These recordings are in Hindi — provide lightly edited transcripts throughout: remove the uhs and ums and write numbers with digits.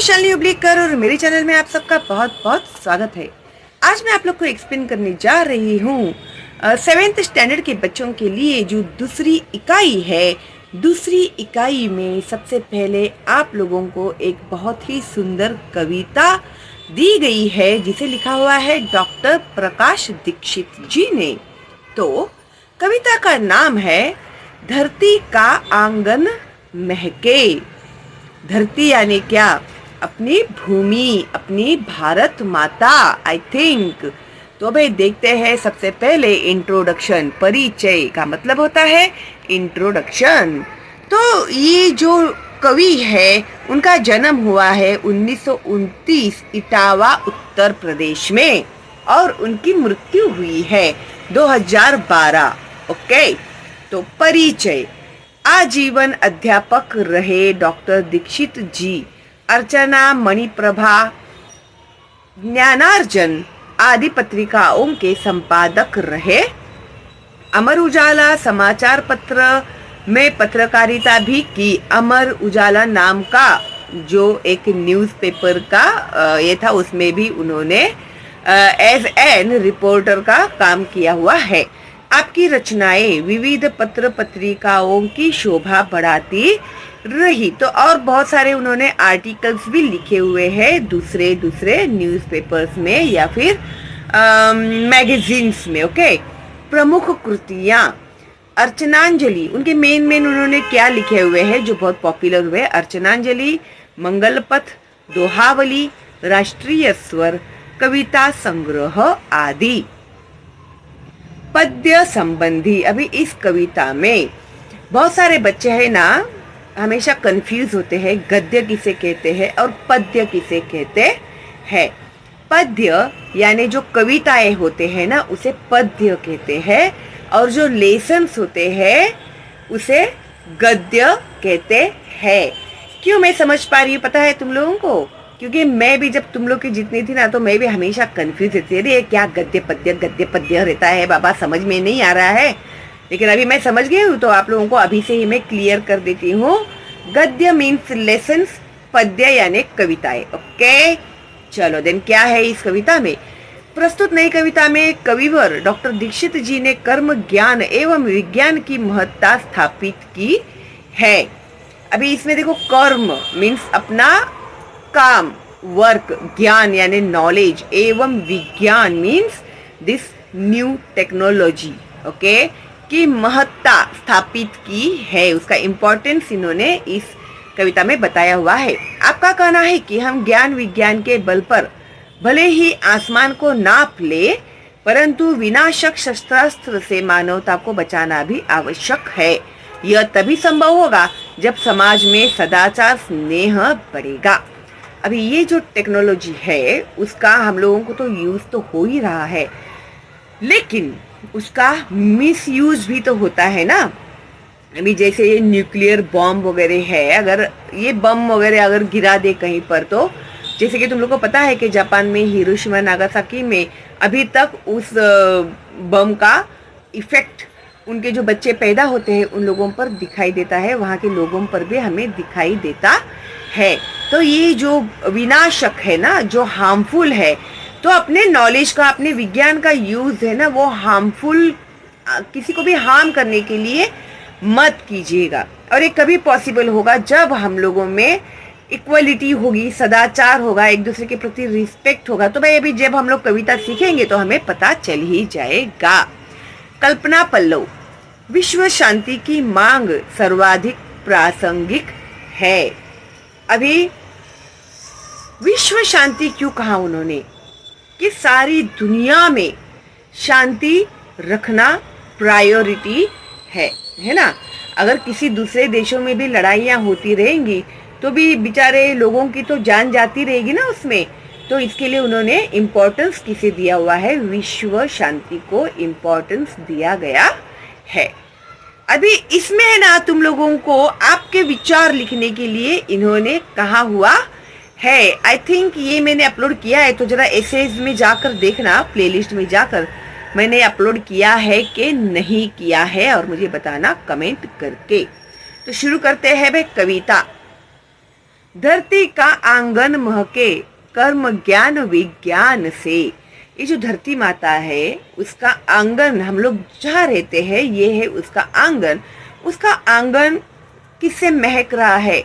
शालिनी उबलीकर और मेरे चैनल में आप सबका बहुत बहुत स्वागत है। आज मैं आप लोग को एक्सप्लेन करने जा रही हूँ 7th स्टैंडर्ड के बच्चों के लिए जो दूसरी इकाई है। दूसरी इकाई में सबसे पहले आप लोगों को एक बहुत ही सुंदर कविता दी गई है जिसे लिखा हुआ है डॉक्टर प्रकाश दीक्षित जी ने। तो कविता का नाम है धरती का आंगन महके। धरती यानी क्या? अपनी भूमि, अपनी भारत माता आई थिंक। तो भाई देखते हैं सबसे पहले इंट्रोडक्शन। परिचय का मतलब होता है इंट्रोडक्शन। तो ये जो कवि है उनका जन्म हुआ है 1929 इटावा उत्तर प्रदेश में और उनकी मृत्यु हुई है 2012। ओके, तो परिचय। आजीवन अध्यापक रहे डॉक्टर दीक्षित जी। अर्चना, मणिप्रभा, ज्ञानार्जन आदि पत्रिकाओं के संपादक रहे। अमर उजाला समाचार पत्र में पत्रकारिता भी की। अमर उजाला नाम का जो एक न्यूज़पेपर का ये था, उसमें भी उन्होंने एज एन रिपोर्टर का काम किया हुआ है। आपकी रचनाएं विविध पत्र पत्रिकाओं की शोभा बढ़ाती रही। तो और बहुत सारे उन्होंने आर्टिकल्स भी लिखे हुए हैं दूसरे दूसरे न्यूज़पेपर्स में या फिर मैगजीन्स में। ओके, प्रमुख कृतियां अर्चनांजलि, उनके मेन उन्होंने क्या लिखे हुए हैं जो बहुत पॉपुलर हुए? अर्चनांजलि, मंगल पथ, दोहावली, राष्ट्रीय स्वर, कविता संग्रह आदि। पद्य संबंधी, अभी इस कविता में बहुत सारे बच्चे हैं ना, हमेशा कंफ्यूज होते हैं गद्य किसे कहते हैं और पद्य किसे कहते हैं। पद्य यानी जो कविताएं होते हैं ना उसे पद्य कहते हैं और जो लेसन्स होते हैं उसे गद्य कहते हैं। क्यों मैं समझ पा रही हूँ पता है तुम लोगों को? क्योंकि मैं भी जब तुम लोग की जितनी थी ना तो मैं भी हमेशा कंफ्यूज रहती है, क्या गद्य पद्य रहता है बाबा, समझ में नहीं आ रहा है। लेकिन अभी मैं समझ गई हूँ तो आप लोगों को अभी से ही मैं क्लियर कर देती हूँ। गद्य मीन्स लेसन्स, पद्य यानी कविताएं। ओके, चलो देन क्या है इस कविता में? प्रस्तुत नई कविता में कविवर डॉक्टर दीक्षित जी ने कर्म, ज्ञान एवं विज्ञान की महत्ता स्थापित की है। अभी इसमें देखो, कर्म मीन्स अपना काम, वर्क, ज्ञान यानी नॉलेज, एवं विज्ञान means this new technology, okay, की महत्ता स्थापित की है। उसका इम्पोर्टेंस इन्होंने इस कविता में बताया हुआ है। आपका कहना है कि हम ज्ञान विज्ञान के बल पर भले ही आसमान को नाप ले, परंतु विनाशक शस्त्रास्त्र से मानवता को बचाना भी आवश्यक है। यह तभी संभव होगा जब समाज में सदाचार स्नेह बढ़ेगा। अभी ये जो टेक्नोलॉजी है उसका हम लोगों को तो यूज तो हो ही रहा है, लेकिन उसका मिसयूज भी तो होता है ना। अभी जैसे ये न्यूक्लियर बॉम्ब वगैरह है, अगर ये बम वगैरह अगर गिरा दे कहीं पर, तो जैसे कि तुम लोग को पता है कि जापान में हिरोशिमा नागासाकी में अभी तक उस बम का इफेक्ट उनके जो बच्चे पैदा होते हैं उन लोगों पर दिखाई देता है, वहाँ के लोगों पर भी हमें दिखाई देता है। तो ये जो विनाशक है ना, जो हार्मफुल है, तो अपने नॉलेज का, अपने विज्ञान का यूज है ना, वो हार्मफुल किसी को भी हार्म करने के लिए मत कीजिएगा। और ये कभी पॉसिबल होगा जब हम लोगों में इक्वलिटी होगी, सदाचार होगा, एक दूसरे के प्रति रिस्पेक्ट होगा। तो भाई अभी जब हम लोग कविता सीखेंगे तो हमें पता चल ही जाएगा। कल्पना पल्लव, विश्व शांति की मांग सर्वाधिक प्रासंगिक है। अभी विश्व शांति क्यों कहा उन्होंने? कि सारी दुनिया में शांति रखना प्रायोरिटी है ना। अगर किसी दूसरे देशों में भी लड़ाइयाँ होती रहेंगी तो भी बेचारे लोगों की तो जान जाती रहेगी ना उसमें। तो इसके लिए उन्होंने इम्पोर्टेंस किसे दिया हुआ है? विश्व शांति को इम्पोर्टेंस दिया गया है। अभी इसमें है ना, तुम लोगों को आपके विचार लिखने के लिए इन्होंने कहा हुआ है। आई थिंक ये मैंने अपलोड किया है, तो जरा एसेज में जाकर देखना, प्लेलिस्ट में जाकर मैंने अपलोड किया है कि नहीं किया है और मुझे बताना कमेंट करके। तो शुरू करते हैं भाई कविता। धरती का आंगन महके कर्म ज्ञान विज्ञान से। ये जो धरती माता है उसका आंगन, हम लोग जहाँ रहते हैं ये है उसका आंगन। उसका आंगन किससे महक रहा है?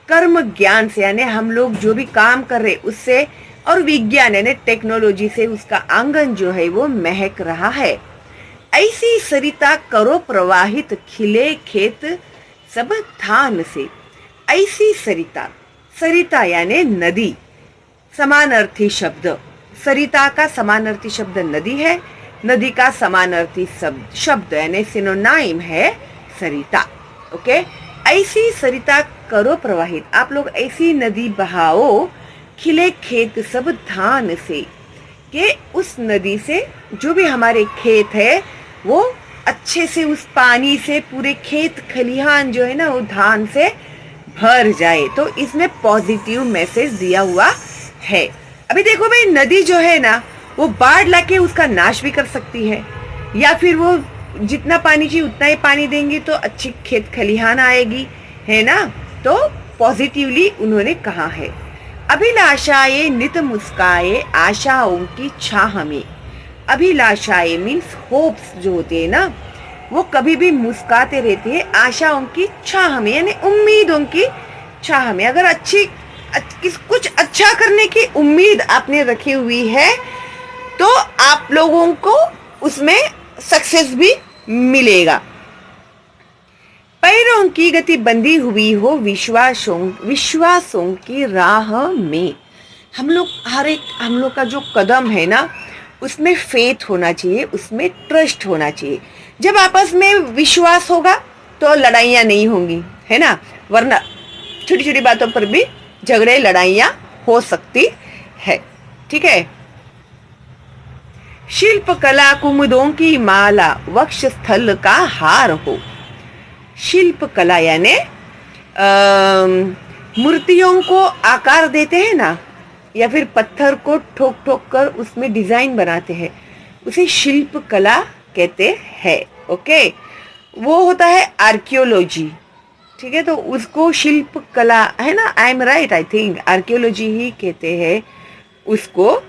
कर्म ज्ञान से, यानी हम लोग जो भी काम कर रहे उससे, और विज्ञान यानी टेक्नोलॉजी से उसका आंगन जो है वो महक रहा है। ऐसी सरिता करो प्रवाहित खिले खेत सब धान से। ऐसी सरिता, सरिता यानी नदी, समानार्थी शब्द। सरिता का समानार्थी शब्द नदी है, नदी का समानार्थी शब्द यानी सिनोनाइम है सरिता। ओके, ऐसी सरिता करो प्रवाहित, आप लोग ऐसी नदी बहाओ खिले खेत सब धान से, कि उस नदी से जो भी हमारे खेत है वो अच्छे से उस पानी से पूरे खेत खलिहान जो है ना वो धान से भर जाए। तो इसमें पॉजिटिव मैसेज दिया हुआ है। अभी देखो भाई, नदी जो है ना वो बाढ़ लाके उसका नाश भी कर सकती है, या फिर वो जितना पानी चाहिए उतना ही पानी देंगे तो अच्छी खेत खलिहान आएगी, है ना। तो पॉजिटिवली उन्होंने कहा है। अभिलाषाएं नित मुस्काए आशाओं की छाह में। अभिलाषाएं मीन्स होप्स जो होते हैं ना, वो कभी भी मुस्काते रहते हैं आशाओं की छाह में, यानी उम्मीदों की छाह में। अगर कुछ अच्छा करने की उम्मीद आपने रखी हुई है तो आप लोगों को उसमें सक्सेस भी मिलेगा। पैरों की गति बंधी हुई हो विश्वासों की राह में। हम लोग का जो कदम है ना उसमें फेथ होना चाहिए, उसमें ट्रस्ट होना चाहिए। जब आपस में विश्वास होगा तो लड़ाइयाँ नहीं होंगी, है ना, वरना छोटी छोटी बातों पर भी झगड़े लड़ाइयाँ हो सकती है। ठीक है। शिल्प कला कुमुदों की माला वक्ष स्थल का हार हो। शिल्प कला यानी मूर्तियों को आकार देते हैं ना, या फिर पत्थर को ठोक ठोक कर उसमें डिजाइन बनाते हैं, उसे शिल्प कला कहते हैं। ओके, वो होता है आर्कियोलॉजी। ठीक है, तो उसको शिल्प कला, है ना, I am right, I think archaeology ही कहते हैं उसको।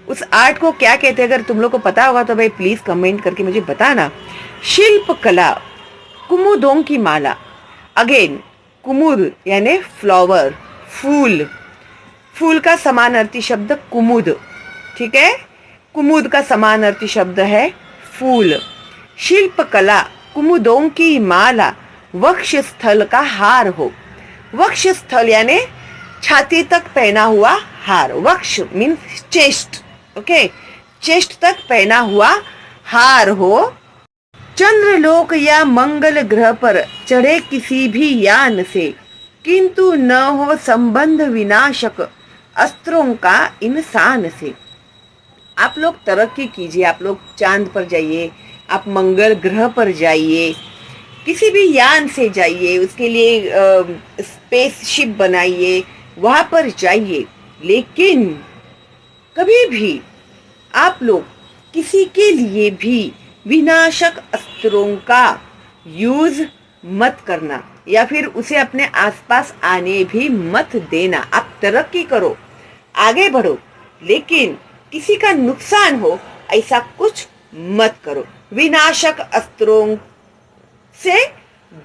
उस आर्ट को क्या कहते हैं? अगर तुम लोग को पता होगा तो भाई प्लीज कमेंट करके मुझे बताना। शिल्प कला कुमुदों की माला। अगेन कुमुद यानी फ्लावर, फूल। फूल का समानार्थी शब्द कुमुद। ठीक है, कुमुद का समानार्थी शब्द है फूल। शिल्प कला कुमुदों की माला वक्ष स्थल का हार हो। वक्ष स्थल यानी छाती तक पहना हुआ हार। वक्ष मीन्स चेस्ट। ओके, चेस्ट तक पहना हुआ हार हो। चंद्रलोक या मंगल ग्रह पर चढ़े किसी भी यान से, किंतु न हो संबंध विनाशक अस्त्रों का इंसान से। आप लोग तरक्की कीजिए, आप लोग चांद पर जाइए, आप मंगल ग्रह पर जाइए, किसी भी यान से जाइए, उसके लिए स्पेसशिप बनाइए, वहां पर जाइए, लेकिन कभी भी आप लोग किसी के लिए भी विनाशक अस्त्रों का यूज मत करना, या फिर उसे अपने आसपास आने भी मत देना। आप तरक्की करो, आगे बढ़ो, लेकिन किसी का नुकसान हो ऐसा कुछ मत करो। विनाशक अस्त्रों से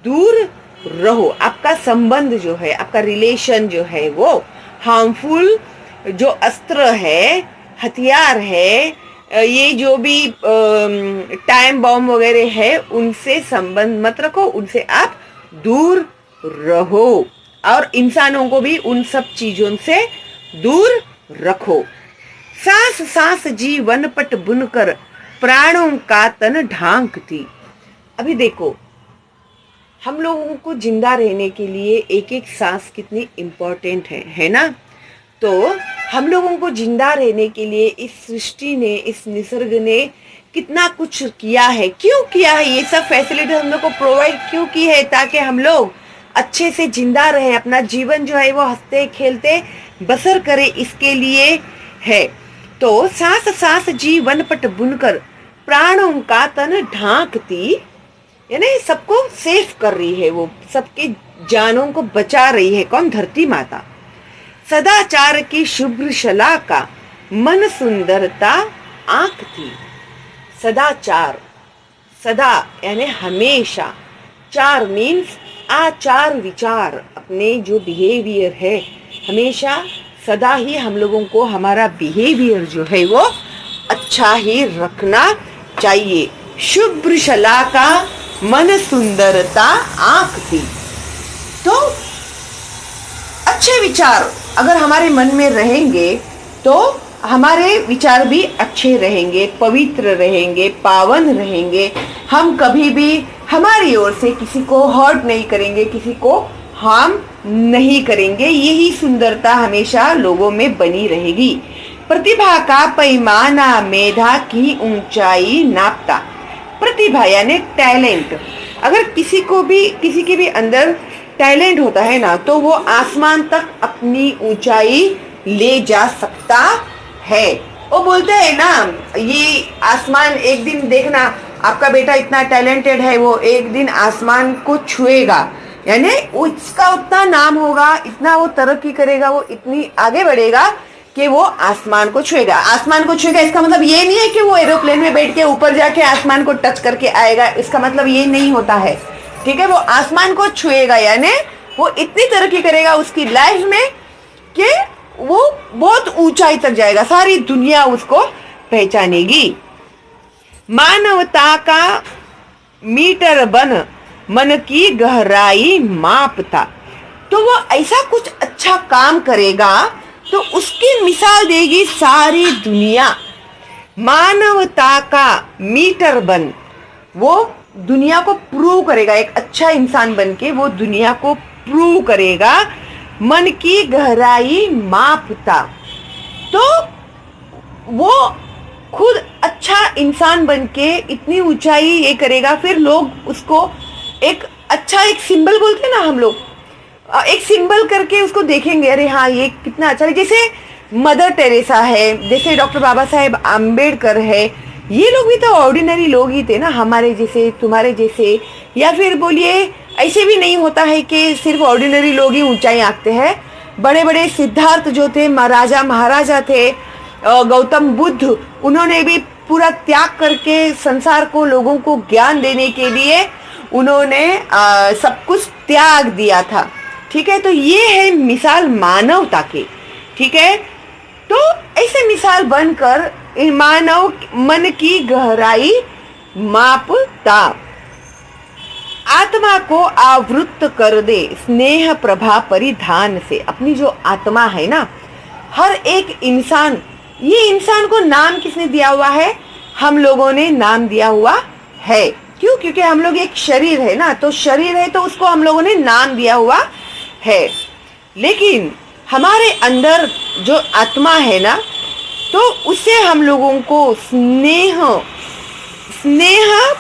दूर रहो। आपका संबंध जो है, आपका रिलेशन जो है, वो हार्मफुल जो अस्त्र है, हथियार है, ये जो भी टाइम बॉम्ब वगैरह है, उनसे संबंध मत रखो, उनसे आप दूर रहो, और इंसानों को भी उन सब चीजों से दूर रखो। सांस सांस जीवन पट बुनकर प्राणों का तन ढांकती। अभी देखो, हम लोगों को जिंदा रहने के लिए एक एक सांस कितनी इम्पोर्टेंट है ना। तो हम लोगों को जिंदा रहने के लिए इस सृष्टि ने, इस निसर्ग ने कितना कुछ किया है। क्यों किया है? ये सब फैसिलिटी हम लोग को प्रोवाइड क्यों की है? ताकि हम लोग अच्छे से जिंदा रहे, अपना जीवन जो है वो हंसते खेलते बसर करे, इसके लिए है। तो सांस सांस जीवन पट बुनकर प्राणों का तन ढांकती, यानी सबको सेफ कर रही है, वो सबके जानों को बचा रही है। कौन? धरती माता। सदाचार की शुभ्र शलाका, मन सुंदरता आंख थी। सदाचार, सदा यानी हमेशा, चार मीन्स आचार विचार, अपने जो बिहेवियर है हमेशा सदा ही हम लोगों को हमारा बिहेवियर जो है वो अच्छा ही रखना चाहिए। शुभ्र शलाका, मन सुंदरता आंख थी। तो अच्छे विचार अगर हमारे मन में रहेंगे तो हमारे विचार भी अच्छे रहेंगे, पवित्र रहेंगे, पावन रहेंगे। हम कभी भी हमारी ओर से किसी को हर्ट नहीं करेंगे, किसी को हार्म नहीं करेंगे। यही सुंदरता हमेशा लोगों में बनी रहेगी। प्रतिभा का पैमाना मेधा की ऊंचाई नापता। प्रतिभा यानी टैलेंट, अगर किसी के भी अंदर टैलेंट होता है ना तो वो आसमान तक अपनी ऊंचाई ले जा सकता है। वो बोलते हैं ना, ये आसमान एक दिन देखना, आपका बेटा इतना टैलेंटेड है, वो एक दिन आसमान को छुएगा, यानी उसका उतना नाम होगा, इतना वो तरक्की करेगा, वो इतनी आगे बढ़ेगा कि वो आसमान को छुएगा। आसमान को छुएगा इसका मतलब ये नहीं है कि वो एरोप्लेन में बैठ के ऊपर जाके आसमान को टच करके आएगा, इसका मतलब ये नहीं होता है, ठीक है। वो आसमान को छुएगा यानी वो इतनी तरक्की करेगा उसकी लाइफ में कि वो बहुत ऊंचाई तक जाएगा, सारी दुनिया उसको पहचानेगी। मानवता का मीटर बन, मन की गहराई मापता। तो वो ऐसा कुछ अच्छा काम करेगा तो उसकी मिसाल देगी सारी दुनिया। मानवता का मीटर बन, वो दुनिया को प्रूव करेगा, एक अच्छा इंसान बन के वो दुनिया को प्रूव करेगा। मन की गहराई मापता, तो वो खुद अच्छा इंसान बन के इतनी ऊंचाई ये करेगा, फिर लोग उसको एक अच्छा, एक सिंबल बोलते हैं ना हम लोग, एक सिंबल करके उसको देखेंगे, अरे हाँ ये कितना अच्छा है। जैसे मदर टेरेसा है, जैसे डॉक्टर बाबा साहेब आम्बेडकर है, ये लोग भी तो ऑर्डिनरी लोग ही थे ना, हमारे जैसे, तुम्हारे जैसे। या फिर बोलिए ऐसे भी नहीं होता है कि सिर्फ ऑर्डिनरी लोग ही ऊंचाई आंकते हैं। बड़े बड़े सिद्धार्थ जो थे, राजा महाराजा थे, गौतम बुद्ध, उन्होंने भी पूरा त्याग करके संसार को, लोगों को ज्ञान देने के लिए उन्होंने सब कुछ त्याग दिया था, ठीक है। तो ये है मिसाल मानवता की, ठीक है। तो ऐसे मिसाल बनकर मानव मन की गहराई मापता। आत्मा को आवृत कर दे स्नेह प्रभा परिधान से। अपनी जो आत्मा है ना, हर एक इंसान, ये इंसान को नाम किसने दिया हुआ है? हम लोगों ने नाम दिया हुआ है। क्यों? क्योंकि हम लोग एक शरीर है ना, तो शरीर है तो उसको हम लोगों ने नाम दिया हुआ है। लेकिन हमारे अंदर जो आत्मा है ना, तो उसे हम लोगों को स्नेह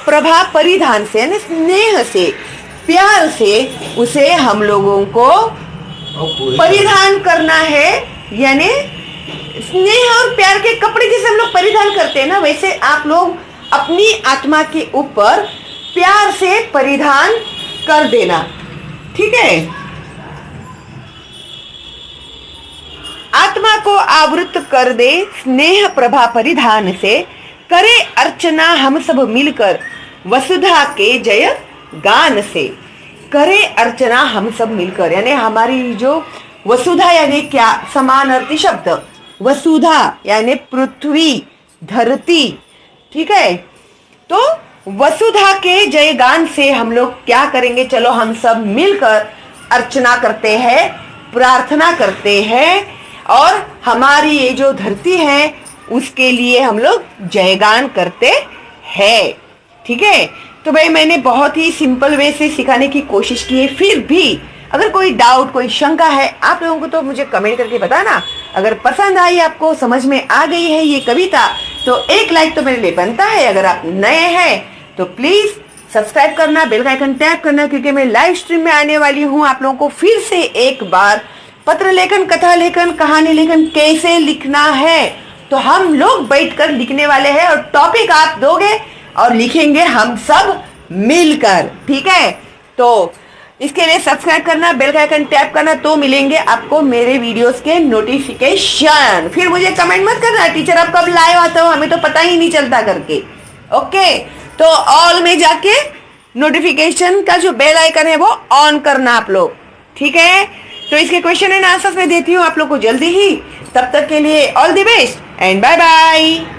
प्रभा परिधान से, यानी स्नेह से, प्यार से उसे हम लोगों को परिधान करना है। यानी स्नेह और प्यार के कपड़े जैसे हम लोग परिधान करते हैं ना, वैसे आप लोग अपनी आत्मा के ऊपर प्यार से परिधान कर देना, ठीक है। आत्मा को आवृत कर दे स्नेह प्रभा परिधान से, करे अर्चना हम सब मिलकर वसुधा के जय गान से। करे अर्चना हम सब मिलकर, यानी हमारी जो वसुधा यानी क्या, समानार्थी शब्द, वसुधा यानी पृथ्वी, धरती, ठीक है। तो वसुधा के जय गान से हम लोग क्या करेंगे? चलो हम सब मिलकर अर्चना करते हैं, प्रार्थना करते हैं, और हमारी ये जो धरती है उसके लिए हम लोग जयगान करते हैं, ठीक है। तो भाई मैंने बहुत ही सिंपल वे से सिखाने की कोशिश की है। फिर भी अगर कोई डाउट, कोई शंका है आप लोगों को, तो मुझे कमेंट करके बताना। अगर पसंद आई, आपको समझ में आ गई है ये कविता, तो एक लाइक तो मेरे लिए बनता है। अगर आप नए हैं तो प्लीज सब्सक्राइब करना, बेल का आइकन टैप करना, क्योंकि मैं लाइव स्ट्रीम में आने वाली हूँ आप लोगों को फिर से एक बार पत्र लेखन, कथा लेखन, कहानी लेखन कैसे लिखना है, तो हम लोग बैठकर लिखने वाले हैं, और टॉपिक आप दोगे और लिखेंगे हम सब मिलकर, ठीक है। तो इसके लिए सब्सक्राइब करना, बेल का आइकन टैप करना, तो मिलेंगे आपको मेरे वीडियोस के नोटिफिकेशन। फिर मुझे कमेंट मत करना टीचर आप कब लाइव आते हो, हमें तो पता ही नहीं चलता करके। ओके, तो ऑल में जाके नोटिफिकेशन का जो बेल आइकन है वो ऑन करना आप लोग, ठीक है। तो इसके क्वेश्चन एंड आंसर्स मैं देती हूँ आप लोग को जल्दी ही। तब तक के लिए all the best and bye bye.